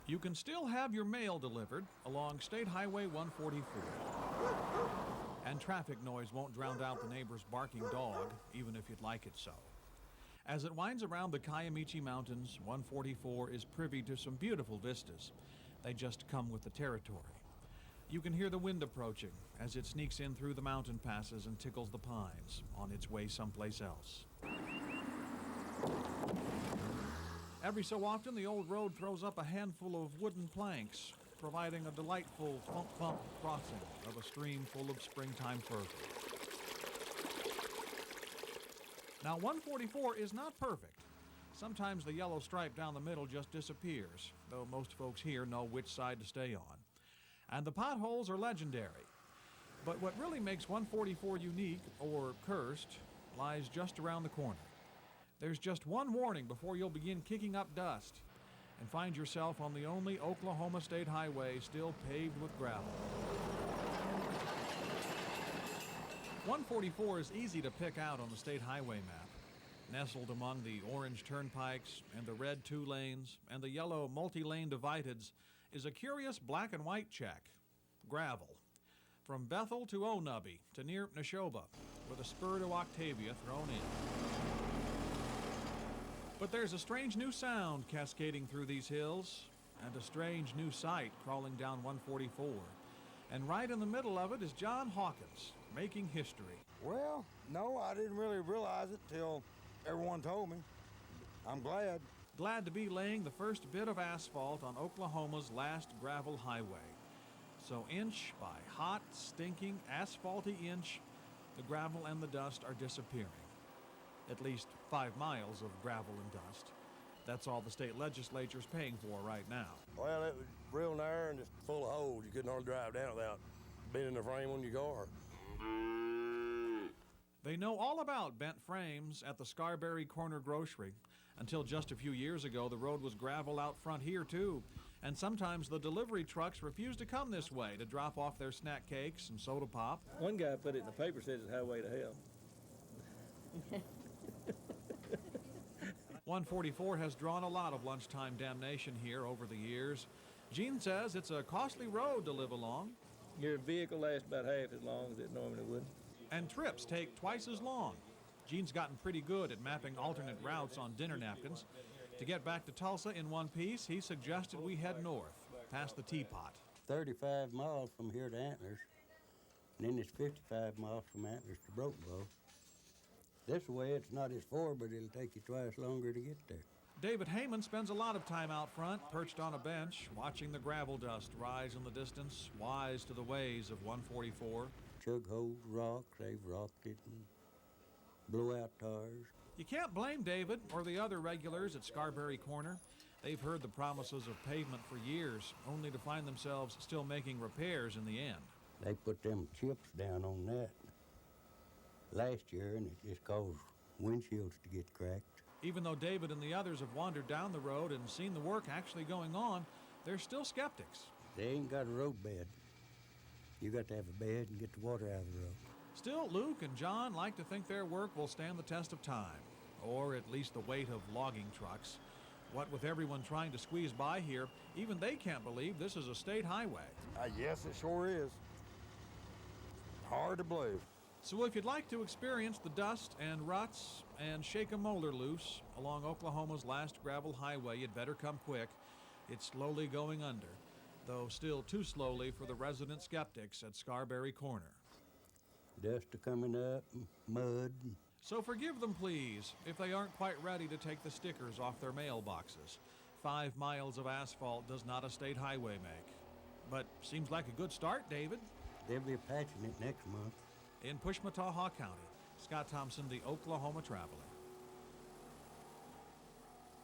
You can still have your mail delivered along State Highway 144. And traffic noise won't drown out the neighbor's barking dog, even if you'd like it so. As it winds around the Kiamichi Mountains, 144 is privy to some beautiful vistas. They just come with the territory. You can hear the wind approaching as it sneaks in through the mountain passes and tickles the pines on its way someplace else. Every so often, the old road throws up a handful of wooden planks, providing a delightful thump-thump crossing of a stream full of springtime fervor. Now, 144 is not perfect. Sometimes the yellow stripe down the middle just disappears, though most folks here know which side to stay on. And the potholes are legendary. But what really makes 144 unique, or cursed, lies just around the corner. There's just one warning before you'll begin kicking up dust and find yourself on the only Oklahoma State Highway still paved with gravel. 144 is easy to pick out on the state highway map. Nestled among the orange turnpikes and the red two lanes and the yellow multi-lane divideds is a curious black and white check, gravel. From Bethel to Onubby to near Neshoba, with a spur to Octavia thrown in. But there's a strange new sound cascading through these hills, and a strange new sight crawling down 144. And right in the middle of it is John Hawkins, making history. Well, no, I didn't really realize it till everyone told me. I'm glad. Glad to be laying the first bit of asphalt on Oklahoma's last gravel highway. So inch by hot, stinking, asphalty inch, the gravel and the dust are disappearing. At least 5 miles of gravel and dust. That's all the state legislature's paying for right now. Well, it was real narrow and just full of holes. You couldn't hardly drive down without bending the frame on your car. They know all about bent frames at the Scarberry Corner grocery. Until just a few years ago, the road was gravel out front here, too. And sometimes the delivery trucks refuse to come this way to drop off their snack cakes and soda pop. One guy put it in the paper, says it's highway to hell. 144 has drawn a lot of lunchtime damnation here over the years. Gene says it's a costly road to live along. Your vehicle lasts about half as long as it normally would. And trips take twice as long. Gene's gotten pretty good at mapping alternate routes on dinner napkins. To get back to Tulsa in one piece, he suggested we head north, past the Teapot. 35 miles from here to Antlers, and then it's 55 miles from Antlers to Broken Bow. This way, it's not as far, but it'll take you twice longer to get there. David Heyman spends a lot of time out front, perched on a bench, watching the gravel dust rise in the distance, wise to the ways of 144. Chug holes, rocks, they've rocked it, and blow out tires. You can't blame David or the other regulars at Scarberry Corner. They've heard the promises of pavement for years, only to find themselves still making repairs in the end. They put them chips down on that last year, and it just caused windshields to get cracked. Even though David and the others have wandered down the road and seen the work actually going on, they're still skeptics. They ain't got a road bed. You got to have a bed and get the water out of the road. Still, Luke and John like to think their work will stand the test of time, or at least the weight of logging trucks. What with everyone trying to squeeze by here, even they can't believe this is a state highway. Yes, it sure is. Hard to believe. So if you'd like to experience the dust and ruts and shake a molar loose along Oklahoma's last gravel highway, you'd better come quick. It's slowly going under, though still too slowly for the resident skeptics at Scarberry Corner. Dust are coming up, mud. So forgive them, please, if they aren't quite ready to take the stickers off their mailboxes. 5 miles of asphalt does not a state highway make. But seems like a good start, David. They'll be patching it next month. In Pushmataha County, Scott Thompson, the Oklahoma Traveler.